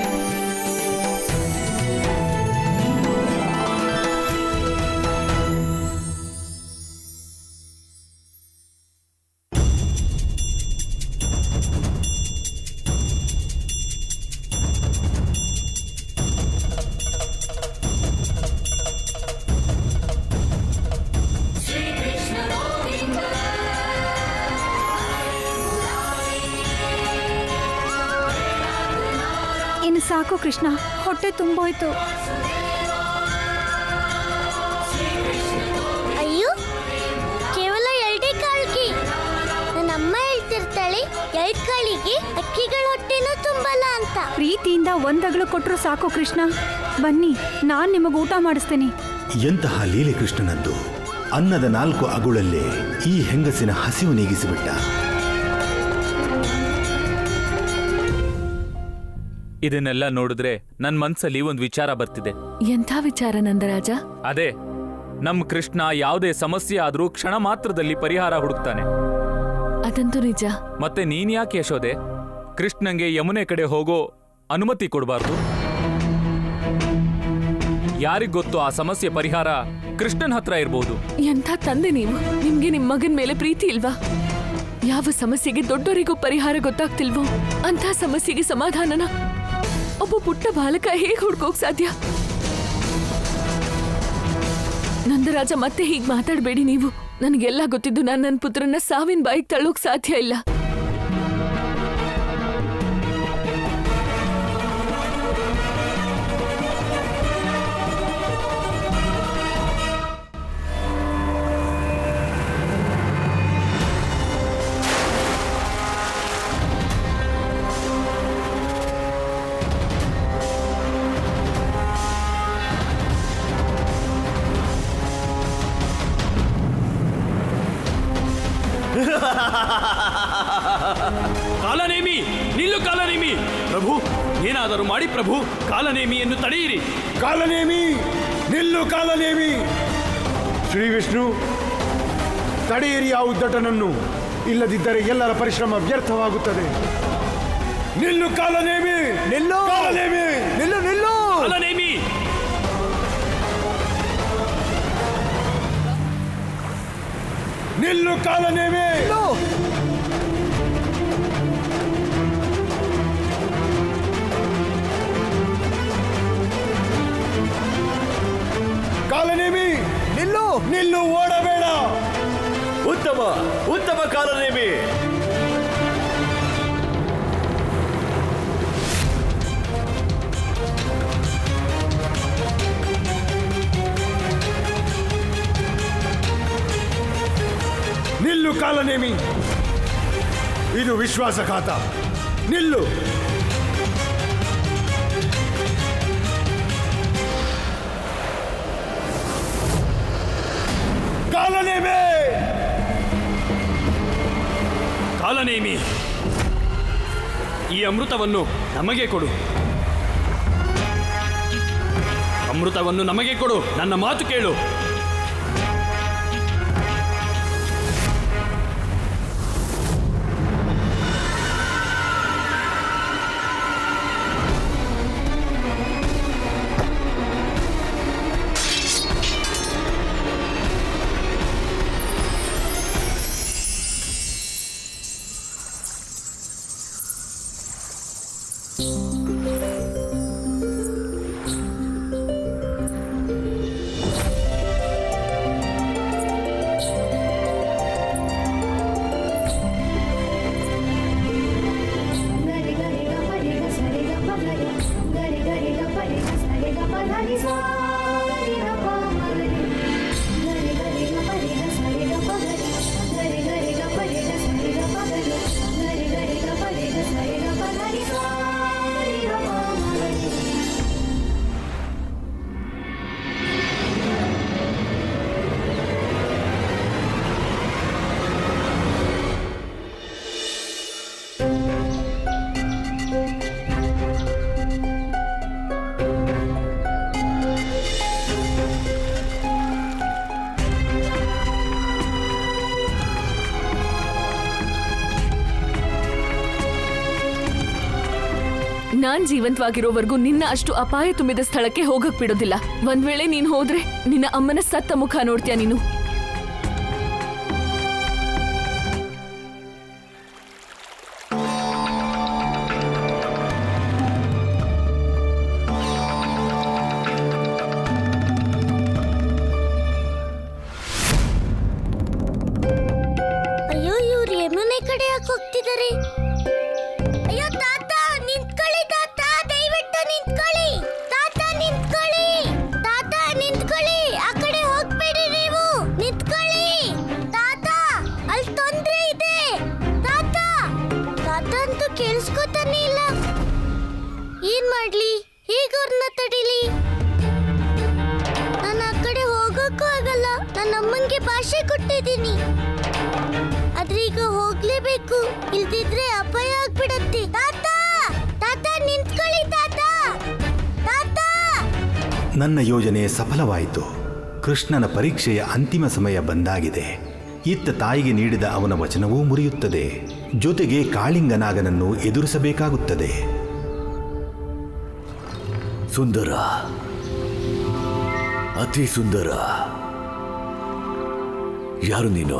ಇನ್ನು ಸಾಕು ಕೃಷ್ಣ, ಹೊಟ್ಟೆ ತುಂಬೋಯ್ತು. ಅಯ್ಯೋ, ಕೇವಲ 2 ಕಾಳಿಗೆ. ನನ್ನ ಅಮ್ಮ ಹೇಳ್ತಿರ್ತಾಳೆ, 2 ಕಾಳಿಗೆ ಅಕ್ಕಿಗಳ ಹೊಟ್ಟೆನೂ ತುಂಬಲ್ಲ ಅಂತ. ಪ್ರೀತಿಯಿಂದ ಒಂದಗಳು ಕೊಟ್ಟರು ಸಾಕು ಕೃಷ್ಣ. ಬನ್ನಿ, ನಾನ್ ನಿಮಗೆ ಊಟ ಮಾಡಿಸ್ತೇನೆ. ಎಂತಹ ಲೀಲೆ ಕೃಷ್ಣನದ್ದು. ಅನ್ನದ 4 ಅಗುಳಲ್ಲೇ ಈ ಹೆಂಗಸಿನ ಹಸಿವು ನೀಗಿಸಿಬಿಟ್ಟ. ಇದನ್ನೆಲ್ಲ ನೋಡಿದ್ರೆ ನನ್ ಮನ್ಸಲ್ಲಿ ಒಂದು ವಿಚಾರ ಬರ್ತಿದೆ. ಎಂಥ ವಿಚಾರ ನಂದರಾಜ? ಅದೇ, ನಮ್ ಕೃಷ್ಣ ಯಾವುದೇ ಸಮಸ್ಯೆ ಆದ್ರೂ ಕ್ಷಣ ಮಾತ್ರದಲ್ಲಿ ಪರಿಹಾರ ಹುಡುಕ್ತಾನೆ. ಅದಂತೂ ನಿಜ. ಮತ್ತೆ ನೀನ್ ಯಾಕೆ ಯಶೋದೆ ಕೃಷ್ಣಂಗೆ ಯಮುನೆ ಕಡೆ ಹೋಗೋ ಅನುಮತಿ ಕೊಡಬಾರ್ದು? ಯಾರಿಗೊತ್ತು, ಆ ಸಮಸ್ಯೆ ಪರಿಹಾರ ಕೃಷ್ಣನ್ ಹತ್ರ ಇರಬಹುದು. ಎಂಥ ತಂದೆ ನೀವು! ನಿಮ್ಗೆ ನಿಮ್ ಮಗನ್ ಮೇಲೆ ಪ್ರೀತಿ ಇಲ್ವಾ? ಯಾವ ಸಮಸ್ಯೆಗೆ ದೊಡ್ಡವರಿಗೂ ಪರಿಹಾರ ಗೊತ್ತಾಗ್ತಿಲ್ವೋ ಅಂಥ ಸಮಸ್ಯೆಗೆ ಸಮಾಧಾನನ ಒಬ್ಬ ಪುಟ್ಟ ಬಾಲಕ ಹೇಗೆ ಹುಡ್ಕೋಕ್ ಸಾಧ್ಯ? ನಂದರಾಜ, ಮತ್ತೆ ಹೀಗೆ ಮಾತಾಡಬೇಡಿ ನೀವು. ನನಗೆಲ್ಲ ಗೊತ್ತಿದ್ದು ನಾನು ನನ್ನ ಪುತ್ರನ ಸಾವಿನ ಬಾಯಿಗೆ ತಳ್ಳೋಕ್ ಸಾಧ್ಯ ಇಲ್ಲ. ಕಾಲನೇಮಿ, ನಿಲ್ಲು ಕಾಲನೇಮಿ! ಪ್ರಭು, ಏನಾದರೂ ಮಾಡಿ ಪ್ರಭು, ಕಾಲನೇಮಿಯನ್ನು ತಡೆಯಿರಿ. ಕಾಲನೇಮಿ, ನಿಲ್ಲು ಕಾಲನೇಮಿ! ಶ್ರೀ ವಿಷ್ಣು, ತಡೆಯಿರಿ ಆ ಉದ್ದಟನನ್ನು, ಇಲ್ಲದಿದ್ದರೆ ಎಲ್ಲರ ಪರಿಶ್ರಮ ವ್ಯರ್ಥವಾಗುತ್ತದೆ. ನಿಲ್ಲು ಕಾಲನೇಮಿ! ನಿಲ್ಲು ಕಾಲನೇಮಿ! ನಿಲ್ಲು ನಿಲ್ಲು ಕಾಲನೇಮಿ! ನಿಲ್ಲು ಕಾಲನೇಮಿ! ಕಾಲನೇಮಿ, ನಿಲ್ಲು ನಿಲ್ಲು, ಓಡಬೇಡ. ಉತ್ತಮ ಉತ್ತಮ ಕಾಲನೇಮಿ. ನಿಲ್ಲು ಕಾಲನೇಮಿ, ಇದು ವಿಶ್ವಾಸಘಾತ. ನಿಲ್ಲು. ಕಾಲನೇಮಿ! ಕಾಲನೇಮಿ, ಈ ಅಮೃತವನ್ನು ನಮಗೆ ಕೊಡು. ಅಮೃತವನ್ನು ನಮಗೆ ಕೊಡು, ನನ್ನ ಮಾತು ಕೇಳು. ನಾನ್ ಜೀವಂತವಾಗಿರೋವರೆಗೂ ನಿನ್ನ ಅಷ್ಟು ಅಪಾಯ ತುಂಬಿದ ಸ್ಥಳಕ್ಕೆ ಹೋಗಕ್ ಬಿಡೋದಿಲ್ಲ. ಒಂದ್ ವೇಳೆ ನೀನ್ ಹೋದ್ರೆ ನಿನ್ನ ಅಮ್ಮನ ಸತ್ತ ಮುಖ ನೋಡ್ತೀಯ ನೀನು. ಅಯ್ಯೋ, ಇವ್ರು ಯಮುನೆ ಕಡೆ ಯಾಕೆ ಹೋಗ್ತಿದ್ದಾರೆ? ಅಯ್ಯೋ ತಾತ, ನಿಂತ್ಕೊಳ್ಳಿ ತಾತ, ದಯವಿಟ್ಟು ನಿಂತ್ಕೊಳ್ಳಿ. ತಾತ ನಿಂತ್ಕೊಳ್ಳಿ, ತಾತ ನಿಂತ್ಕೊಳ್ಳಿ, ಆ ಕಡೆ ಹೋಗ್ಬೇಡಿ ನೀವು, ನಿಂತ್ಕೊಳ್ಳಿ. ತಾತ, ಅಲ್ಲಿ ತೊಂದ್ರೆ ಇದೆ. ತಾತ, ತಾತ ಅಂತೂ ಕೇಳಿಸ್ಕೊತಾನೆ ಇಲ್ಲ. ಏನ್ ಮಾಡ್ಲಿ? ಹೇಗೆ ಅವ್ರನ್ನ ತಡಿಲಿ? ನಾನು ಆ ಕಡೆ ಹೋಗಕ್ಕೂ ಆಗಲ್ಲ. ನನ್ನ ಅಮ್ಮನ್ಗೆ ಭಾಷೆ ಕೊಟ್ಟಿದ್ದೀನಿ, ಆದ್ರೆ ಈಗ ಹೋಗ್ಲೇಬೇಕು, ಇಲ್ದಿದ್ರೆ ಅಪಾಯ ಆಗ್ಬಿಡತ್ತೆ. ತಾತ, ತಾತ ನಿಂತ್ಕೊಳ್ಳಿ ತಾತ, ತಾತ. ನನ್ನ ಯೋಜನೆ ಸಫಲವಾಯಿತು. ಕೃಷ್ಣನ ಪರೀಕ್ಷೆಯ ಅಂತಿಮ ಸಮಯ ಬಂದಾಗಿದೆ. ಇತ್ತ ತಾಯಿಗೆ ನೀಡಿದ ಅವನ ವಚನವೂ ಮುರಿಯುತ್ತದೆ. ಜೊತೆಗೆ ಕಾಳಿಂಗನಾಗನನ್ನು ಎದುರಿಸಬೇಕಾಗುತ್ತದೆ. ಸುಂದರ, ಅತಿ ಸುಂದರ, ಯಾರು ನೀನು?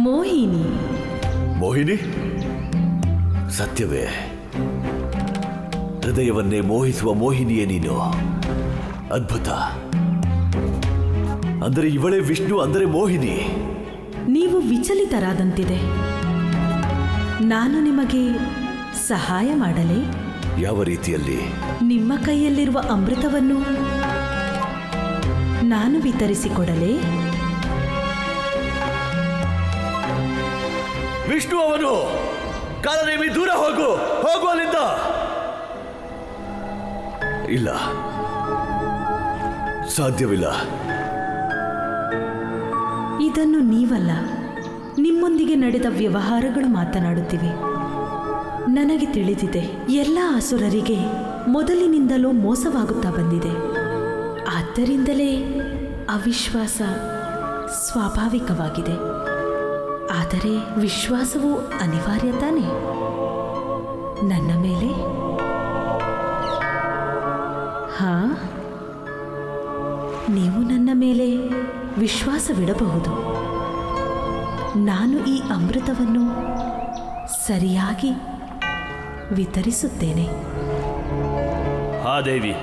ಮೋಹಿನಿ. ಮೋಹಿನಿ? ಸತ್ಯವೇ? ಹೃದಯವನ್ನೇ ಮೋಹಿಸುವ ಮೋಹಿನಿಯೇ ನೀನು. ಅದ್ಭುತ. ಅಂದರೆ ಇವಳೇ ವಿಷ್ಣು, ಅಂದರೆ ಮೋಹಿನಿ. ನೀವು ವಿಚಲಿತರಾದಂತಿದೆ. ನಾನು ನಿಮಗೆ ಸಹಾಯ ಮಾಡಲೇ? ಯಾವ ರೀತಿಯಲ್ಲಿ? ನಿಮ್ಮ ಕೈಯಲ್ಲಿರುವ ಅಮೃತವನ್ನು ನಾನು ವಿತರಿಸಿಕೊಡಲೇ? ವಿಷ್ಣು ಅವನು. ಕಾಲನೇಮಿ, ದೂರ ಹೋಗು, ಹೋಗು ಅಲ್ಲಿಂದ. ಇಲ್ಲ, ಸಾಧ್ಯವಿಲ್ಲ. ಇದನ್ನು ನೀವಲ್ಲ, ನಿಮ್ಮೊಂದಿಗೆ ನಡೆದ ವ್ಯವಹಾರಗಳು ಮಾತನಾಡುತ್ತಿವೆ. ನನಗೆ ತಿಳಿದಿದೆ, ಎಲ್ಲ ಅಸುರರಿಗೆ ಮೊದಲಿನಿಂದಲೂ ಮೋಸವಾಗುತ್ತಾ ಬಂದಿದೆ. ಆದ್ದರಿಂದಲೇ ಅವಿಶ್ವಾಸ ಸ್ವಾಭಾವಿಕವಾಗಿದೆ. ಆದರೆ ವಿಶ್ವಾಸವು ಅನಿವಾರ್ಯ ತಾನೇ ನನ್ನ ಮೇಲೆ? ಹಾ, ನೀವು ನನ್ನ ಮೇಲೆ ವಿಶ್ವಾಸವಿಡಬಹುದು. ನಾನು ಈ ಅಮೃತವನ್ನು ಸರಿಯಾಗಿ ವಿತರಿಸುತ್ತೇನೆ. ಹಾ ದೇವಿ,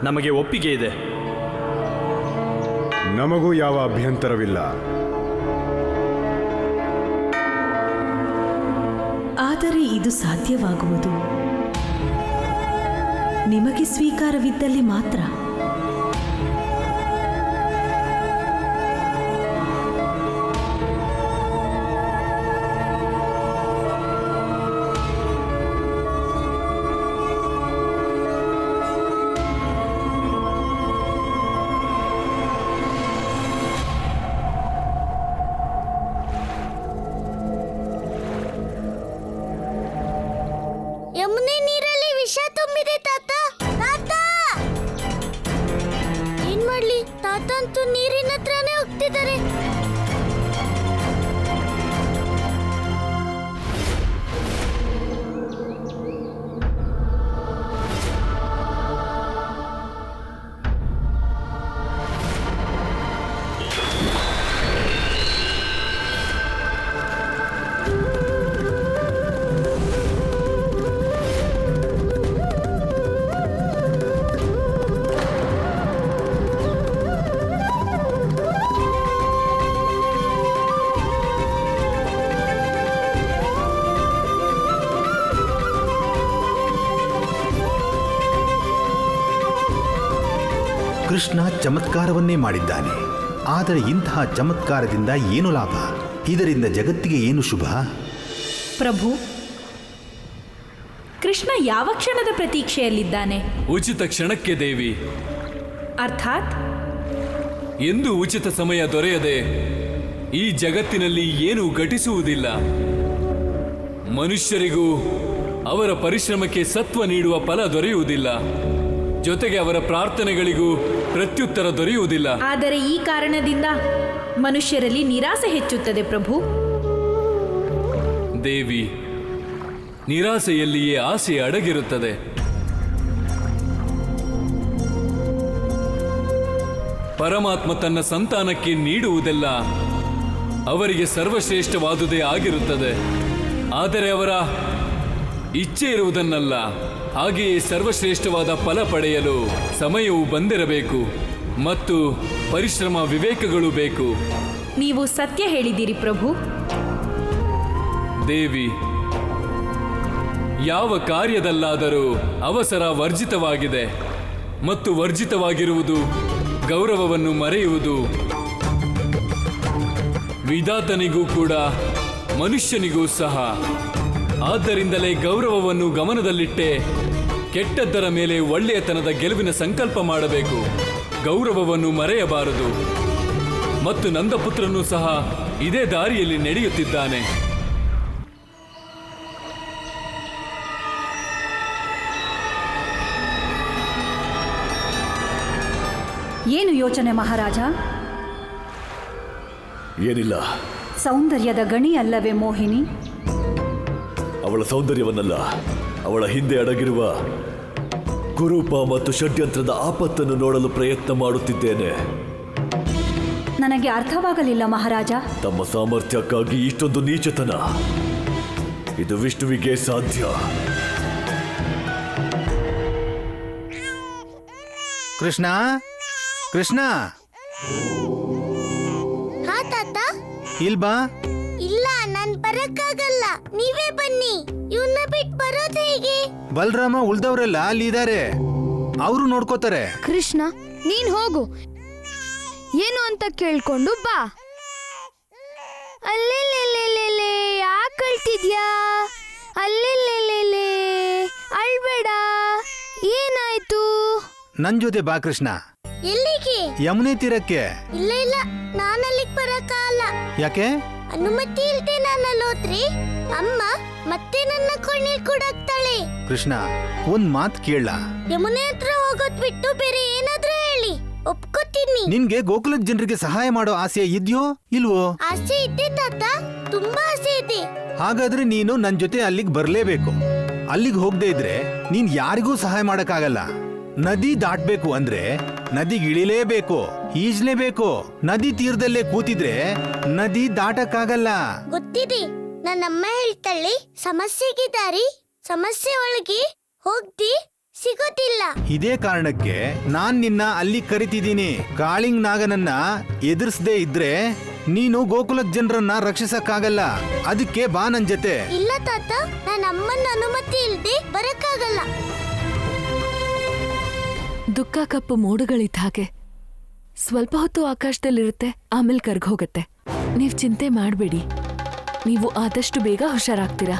ನಮಗೆ ಒಪ್ಪಿಗೆ ಇದೆ. ನಮಗೂ ಯಾವ ಅಭ್ಯಂತರವಿಲ್ಲ. ಆದರೆ ಇದು ಸಾಧ್ಯವಾಗುವುದು ನಿಮಗೆ ಸ್ವೀಕಾರವಿದ್ದಲ್ಲಿ ಮಾತ್ರ. ಯಮುನೆ ನೀರಲ್ಲಿ ವಿಷ ತುಂಬಿದೆ ತಾತ, ತಾತ. ಏನ್ ಮಾಡ್ಲಿ? ತಾತ ಅಂತೂ ನೀರಿನ ಹತ್ರನೇ ಹೋಗ್ತಿದ್ದಾರೆ. ಕೃಷ್ಣ ಚಮತ್ಕಾರವನ್ನೇ ಮಾಡಿದ್ದಾನೆ. ಆದರೆ ಇಂತಹ ಚಮತ್ಕಾರದಿಂದ ಏನು ಲಾಭ? ಇದರಿಂದ ಜಗತ್ತಿಗೆ ಏನು ಶುಭ? ಪ್ರಭು, ಕೃಷ್ಣ ಯಾವ ಕ್ಷಣದ ಪ್ರತೀಕ್ಷೆಯಲ್ಲಿದ್ದಾನೆ? ಉಚಿತ ಕ್ಷಣಕ್ಕೆ ದೇವಿ. ಅರ್ಥಾತ್ ಎಂದು ಉಚಿತ ಸಮಯ ದೊರೆಯದೆ ಈ ಜಗತ್ತಿನಲ್ಲಿ ಏನೂ ಘಟಿಸುವುದಿಲ್ಲ. ಮನುಷ್ಯರಿಗೂ ಅವರ ಪರಿಶ್ರಮಕ್ಕೆ ಸತ್ವ ನೀಡುವ ಫಲ ದೊರೆಯುವುದಿಲ್ಲ. ಜೊತೆಗೆ ಅವರ ಪ್ರಾರ್ಥನೆಗಳಿಗೂ ಪ್ರತ್ಯುತ್ತರ ದೊರೆಯುವುದಿಲ್ಲ. ಆದರೆ ಈ ಕಾರಣದಿಂದ ಮನುಷ್ಯರಲ್ಲಿ ನಿರಾಸೆ ಹೆಚ್ಚುತ್ತದೆ ಪ್ರಭು. ದೇವಿ, ನಿರಾಸೆಯಲ್ಲಿಯೇ ಆಸೆ ಅಡಗಿರುತ್ತದೆ. ಪರಮಾತ್ಮ ತನ್ನ ಸಂತಾನಕ್ಕೆ ನೀಡುವುದೆಲ್ಲ ಅವರಿಗೆ ಸರ್ವಶ್ರೇಷ್ಠವಾದುದೇ ಆಗಿರುತ್ತದೆ. ಆದರೆ ಅವರ ಇಚ್ಛೆ ಇರುವುದನ್ನಲ್ಲ. ಹಾಗೆಯೇ ಸರ್ವಶ್ರೇಷ್ಠವಾದ ಫಲ ಪಡೆಯಲು ಸಮಯವು ಬಂದಿರಬೇಕು ಮತ್ತು ಪರಿಶ್ರಮ ವಿವೇಕಗಳು ಬೇಕು. ನೀವು ಸತ್ಯ ಹೇಳಿದ್ದೀರಿ ಪ್ರಭು. ದೇವಿ, ಯಾವ ಕಾರ್ಯದಲ್ಲಾದರೂ ಅವಸರ ವರ್ಜಿತವಾಗಿದೆ ಮತ್ತು ವರ್ಜಿತವಾಗಿರುವುದು ಗೌರವವನ್ನು ಮರೆಯುವುದು. ವಿಧಾತನಿಗೂ ಕೂಡ ಮನುಷ್ಯನಿಗೂ ಸಹ. ಆದ್ದರಿಂದಲೇ ಗೌರವವನ್ನು ಗಮನದಲ್ಲಿಟ್ಟೆ ಕೆಟ್ಟದ್ದರ ಮೇಲೆ ಒಳ್ಳೆಯತನದ ಗೆಲುವಿನ ಸಂಕಲ್ಪ ಮಾಡಬೇಕು. ಗೌರವವನ್ನು ಮರೆಯಬಾರದು. ಮತ್ತು ನಂದಪುತ್ರನು ಸಹ ಇದೇ ದಾರಿಯಲ್ಲಿ ನಡೆಯುತ್ತಿದ್ದಾನೆ. ಏನು ಯೋಚನೆ ಮಹಾರಾಜ? ಏನಿಲ್ಲ. ಸೌಂದರ್ಯದ ಗಣಿ ಅಲ್ಲವೇ ಮೋಹಿನಿ? ಅವಳ ಸೌಂದರ್ಯವನ್ನಲ್ಲ, ಅವಳ ಹಿಂದೆ ಅಡಗಿರುವ ಕುರೂಪ ಮತ್ತು ಷಡ್ಯಂತ್ರದ ಆಪತ್ತನ್ನು ನೋಡಲು ಪ್ರಯತ್ನ ಮಾಡುತ್ತಿದ್ದೇನೆ. ನನಗೆ ಅರ್ಥವಾಗಲಿಲ್ಲ ಮಹಾರಾಜ. ತಮ್ಮ ಸಾಮರ್ಥ್ಯಕ್ಕಾಗಿ ಇಷ್ಟೊಂದು ನೀಚತನ, ಇದು ವಿಷ್ಣುವಿಗೆ ಸಾಧ್ಯ. ಕೃಷ್ಣ, ಕೃಷ್ಣ, ಹಾ ತಾತ. ಇಲ್ಬಾ. ಇಲ್ಲ, ನಾನ್ ಬರಕ್ಕಾಗಲ್ಲ. ನೀವೇ ಬನ್ನಿ. ಇವನ್ನ ಬಿಟ್ಟು ಬರೋದು ಹೇಗೆ? ಬಲರಾಮ ಉಳ್ದವ್ರೆಲ್ಲ ಅಲ್ಲಿದ್ದಾರೆ, ಅವರು ನೋಡ್ಕೋತಾರೆ. ಕೃಷ್ಣ, ನೀನ್ ಹೋಗು. ಏನು ಅಂತ ಕೇಳ್ಕೊಂಡು ಬಾ. ಅಲ್ಲೆಲ್ಲೆಲ್ಲೆಲ್ಲೆ ಯಾಕೆ ಅಳ್ತಿದ್ಯಾ? ಅಲ್ಲೆಲ್ಲೆಲ್ಲೆಲ್ಲೆ ಅಳ್ಬೇಡ. ಏನಾಯ್ತು? ನನ್ ಜೊತೆ ಬಾ ಕೃಷ್ಣ. ಎಲ್ಲಿಗೆ? ಯಮುನೆ ತೀರಕ್ಕೆ. ಇಲ್ಲ ಇಲ್ಲ, ನಾನು ಅಲ್ಲಿಗೆ ಬರಕ್ಕಾಗಲ್ಲ. ಯಾಕೆ? ಅನುಮತಿ ಇಲ್ದೆ ನಾನು ಅಲ್ಲೋದ್ರೆ ಅಮ್ಮ ಮತ್ತೆ ನನ್ನ ಕೊಳ್ಳಿಲ್ ಕೂಡಾಕ್ತಾಳೆ. ಕೃಷ್ಣ, ಒಂದ್ ಮಾತ್ ಕೇಳ. ಯಮುನೆ ಹತ್ರ ಹೋಗೋದ್ ಬಿಟ್ಟು ಬೇರೆ ಏನಾದ್ರೂ ಹೇಳಿ, ಒಪ್ಕೋತೀನಿ. ನಿನ್ಗೆ ಗೋಕುಲದ ಜನರಿಗೆ ಸಹಾಯ ಮಾಡೋ ಆಸೆ ಇದ್ಯೋ ಇಲ್ವೋ? ಆಸೆ ಇದೆ ತಾತ, ತುಂಬಾ ಆಸೆ ಇದೆ. ಹಾಗಾದ್ರೆ ನೀನು ನನ್ ಜೊತೆ ಅಲ್ಲಿಗೆ ಬರ್ಲೇಬೇಕು. ಅಲ್ಲಿಗೆ ಹೋಗದೆ ಇದ್ರೆ ನೀನ್ ಯಾರಿಗೂ ಸಹಾಯ ಮಾಡಕ್ಕಾಗಲ್ಲ. ನದಿ ದಾಟ್ಬೇಕು ಅಂದ್ರೆ ನದಿಗೆ ಇಳಿಲೇಬೇಕು, ಈಜ್ಲೇಬೇಕು. ನದಿ ತೀರದಲ್ಲೇ ಕೂತಿದ್ರೆ ನದಿ ದಾಟಕ್ಕಾಗಲ್ಲ. ಗೊತ್ತಿದೆ, ನನ್ನಮ್ಮ ಹೇಳ್ತಾಳೆ, ಸಮಸ್ಯೆಗೆ ದಾರಿ ಸಮಸ್ಯೆ ಒಳಗೆ ಹೋಗ್ದಿ ಸಿಗೋದಿಲ್ಲ. ಇದೇ ಕಾರಣಕ್ಕೆ ನಾನ್ ನಿನ್ನ ಅಲ್ಲಿ ಕರಿತಿದ್ದೀನಿ. ಕಾಳಿಂಗ್ ನಾಗನನ್ನ ಎದುರಿಸದೇ ಇದ್ರೆ ನೀನು ಗೋಕುಲದ ಜನರನ್ನ ರಕ್ಷಿಸಕ್ಕಾಗಲ್ಲ. ಅದಕ್ಕೆ ಬಾ ನನ್ ಜೊತೆ. ಇಲ್ಲ ತಾತ, ನನ್ನ ಅಮ್ಮನ ಅನುಮತಿ ಇಲ್ದೆ ಬರಕ್ಕಾಗಲ್ಲ. ದುಃಖ ಕಪ್ಪು ಮೋಡಗಳಿದ್ದ ಹಾಗೆ ಸ್ವಲ್ಪ ಹೊತ್ತು ಆಕಾಶದಲ್ಲಿರುತ್ತೆ, ಆಮೇಲೆ ಕರ್ಗೋಗತ್ತೆ. ನೀವ್ ಚಿಂತೆ ಮಾಡಬೇಡಿ, ನೀವು ಆದಷ್ಟು ಬೇಗ ಹುಷಾರಾಗ್ತೀರಾ.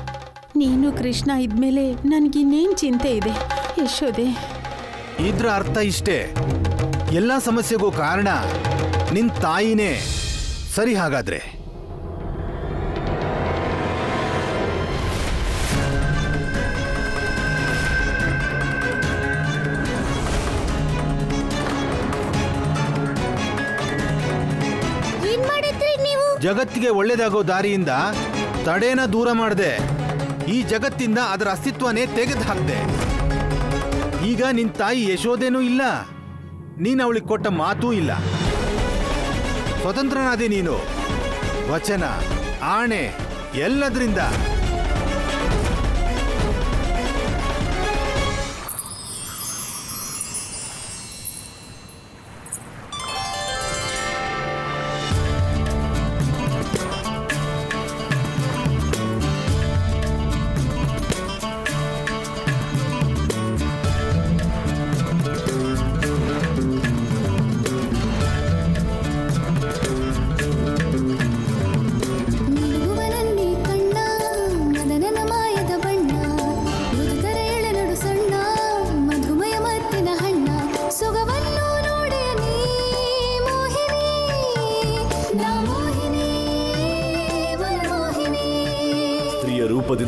ನೀನು ಕೃಷ್ಣ ಇದ್ಮೇಲೆ ನನ್ಗಿನ್ನೇನ್ ಚಿಂತೆ ಇದೆ ಯಶೋದೆ. ಇದ್ರ ಅರ್ಥ ಇಷ್ಟೇ, ಎಲ್ಲಾ ಸಮಸ್ಯೆಗೂ ಕಾರಣ ನಿನ್ ತಾಯಿನೇ. ಸರಿ, ಹಾಗಾದ್ರೆ ಏನ್ ಮಾಡಿದ್ರಿ ನೀವು? ಜಗತ್ತಿಗೆ ಒಳ್ಳೇದಾಗೋ ದಾರಿಯಿಂದ ತಡೆನ ದೂರ ಮಾಡಿದೆ. ಈ ಜಗತ್ತಿಂದ ಅದರ ಅಸ್ತಿತ್ವನೇ ತೆಗೆದು ಹಾಕ್ದೆ. ಈಗ ನಿನ್ ತಾಯಿ ಯಶೋದೇನೂ ಇಲ್ಲ, ನೀನ್ ಅವಳಿಗೆ ಕೊಟ್ಟ ಮಾತೂ ಇಲ್ಲ. ಸ್ವತಂತ್ರನಾದೆ ನೀನು. ವಚನ, ಆಣೆ ಎಲ್ಲದ್ರಿಂದ.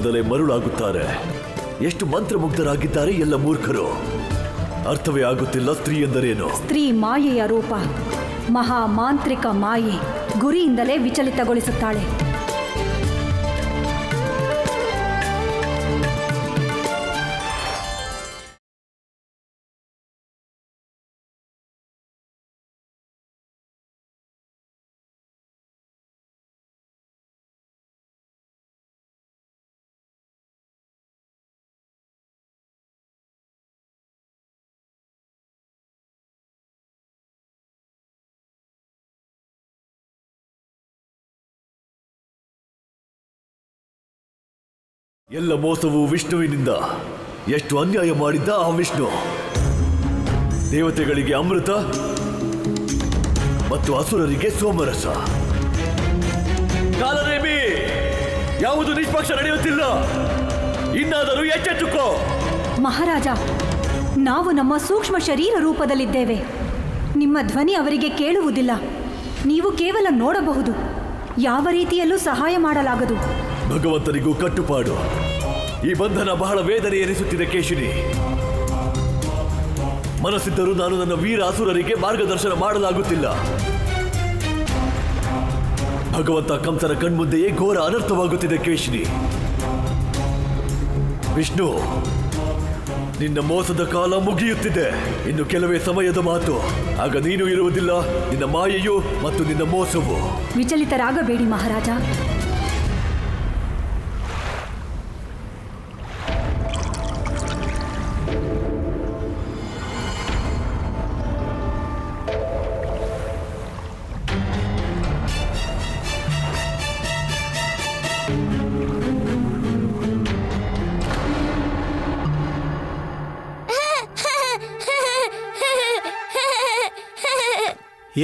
ಮಾತ್ರದಿಂದಲೇ ಮರುಳಾಗುತ್ತಾರೆ. ಎಷ್ಟು ಮಂತ್ರಮುಗ್ಧರಾಗಿದ್ದಾರೆ ಎಲ್ಲ ಮೂರ್ಖರು. ಅರ್ಥವೇ ಆಗುತ್ತಿಲ್ಲ ಸ್ತ್ರೀ ಎಂದರೇನು. ಸ್ತ್ರೀ ಮಾಯೆಯ ರೂಪ, ಮಹಾ ಮಾಂತ್ರಿಕ ಮಾಯೆ, ಗುರಿಯಿಂದಲೇ ವಿಚಲಿತಗೊಳಿಸುತ್ತಾಳೆ. ಎಲ್ಲ ಮೋಸವು ವಿಷ್ಣುವಿನಿಂದ. ಎಷ್ಟು ಅನ್ಯಾಯ ಮಾಡಿದ್ದ ಆ ವಿಷ್ಣು. ದೇವತೆಗಳಿಗೆ ಅಮೃತ ಮತ್ತು ಅಸುರರಿಗೆ ಸೋಮರಸ. ಕಾಲನೇಮಿ, ಯಾವುದು ನಿಷ್ಪಕ್ಷ ನಡೆಯುತ್ತಿಲ್ಲ. ಇನ್ನಾದರೂ ಎಚ್ಚೆತ್ತುಕೋ. ಮಹಾರಾಜ, ನಾವು ನಮ್ಮ ಸೂಕ್ಷ್ಮ ಶರೀರ ರೂಪದಲ್ಲಿದ್ದೇವೆ. ನಿಮ್ಮ ಧ್ವನಿ ಅವರಿಗೆ ಕೇಳುವುದಿಲ್ಲ. ನೀವು ಕೇವಲ ನೋಡಬಹುದು, ಯಾವ ರೀತಿಯಲ್ಲೂ ಸಹಾಯ ಮಾಡಲಾಗದು. ಭಗವಂತನಿಗೂ ಕಟ್ಟುಪಾಡು. ಈ ಬಂಧನ ಬಹಳ ವೇದನೆ ಎನಿಸುತ್ತಿದೆ ಕೇಶಿನಿ. ಮನಸ್ಸಿದ್ದರೂ ನಾನು ನನ್ನ ವೀರ ಅಸುರರಿಗೆ ಮಾರ್ಗದರ್ಶನ ಮಾಡಲಾಗುತ್ತಿಲ್ಲ. ಭಗವಂತ ಕಂಸನ ಕಣ್ಮುಂದೆಯೇ ಘೋರ ಅನರ್ಥವಾಗುತ್ತಿದೆ ಕೇಶಿನಿ. ವಿಷ್ಣು, ನಿನ್ನ ಮೋಸದ ಕಾಲ ಮುಗಿಯುತ್ತಿದೆ. ಇನ್ನು ಕೆಲವೇ ಸಮಯದ ಮಾತು. ಆಗ ನೀನು ಇರುವುದಿಲ್ಲ, ನಿನ್ನ ಮಾಯೆಯು ಮತ್ತು ನಿನ್ನ ಮೋಸವು. ವಿಚಲಿತರಾಗಬೇಡಿ ಮಹಾರಾಜ.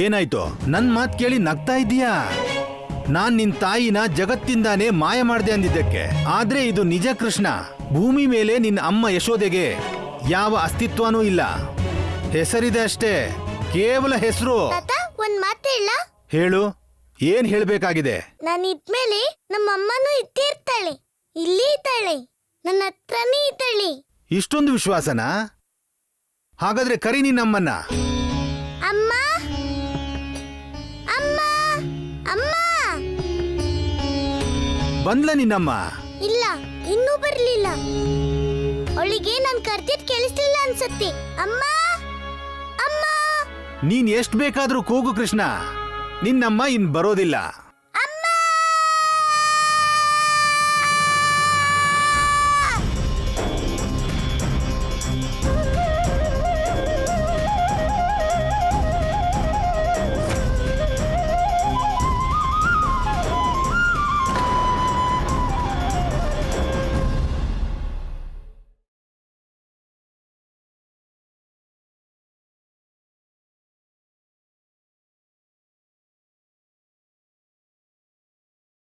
ಏನಾಯ್ತು? ನನ್ ಮಾತ್ ಕೇಳಿ ನಗ್ತಾ ಇದೀಯಾ? ನಾನ್ ನಿನ್ ತಾಯಿನ ಜಗತ್ತಿಂದಾನೇ ಮಾಯ ಮಾಡ್ದೆ ಅಂದಿದ್ದಕ್ಕೆ. ಆದ್ರೆ ಇದು ನಿಜ ಕೃಷ್ಣ. ಭೂಮಿ ಮೇಲೆ ನಿನ್ನ ಅಮ್ಮ ಯಶೋದೆಗೆ ಯಾವ ಅಸ್ತಿತ್ವನೂ ಇಲ್ಲ. ಹೆಸರಿದೆ ಅಷ್ಟೇ, ಕೇವಲ ಹೆಸರು. ಒಂದ್ ಮಾತು ಹೇಳ? ಹೇಳು, ಏನ್ ಹೇಳ್ಬೇಕಾಗಿದೆ? ನಾನು ಇದ್ಮೇಲೆ ನಮ್ಮ ಅಮ್ಮನೂ ಇದ್ದೇ ಇರ್ತಾಳೆ, ಇಲ್ಲೇ ಇದ್ದಾಳೆ, ನನ್ನ ಹತ್ರನೇ ಇದ್ದಾಳೆ. ಇಷ್ಟೊಂದು ವಿಶ್ವಾಸನಾ? ಹಾಗಾದ್ರೆ ಕರಿ ನಿನ್ನಮ್ಮನ್ನ. ಅಮ್ಮ, ಅಮ್ಮ, ಅಮ್ಮ. ಬಂದ್ಲ ನಿನ್ನಮ್ಮ? ಇಲ್ಲ, ಇನ್ನೂ ಬರ್ಲಿಲ್ಲ. ಅವಳಿಗೆ ನಾನು ಕರ್ದಿದ್ ಕೇಳಿಸ್ಲಿಲ್ಲ ಅನ್ಸತ್ತೆ. ಅಮ್ಮ, ಅಮ್ಮ. ನೀನ್ ಎಷ್ಟ್ ಬೇಕಾದ್ರೂ ಕೂಗು ಕೃಷ್ಣ, ನಿನ್ನಮ್ಮ ಇನ್ ಬರೋದಿಲ್ಲ.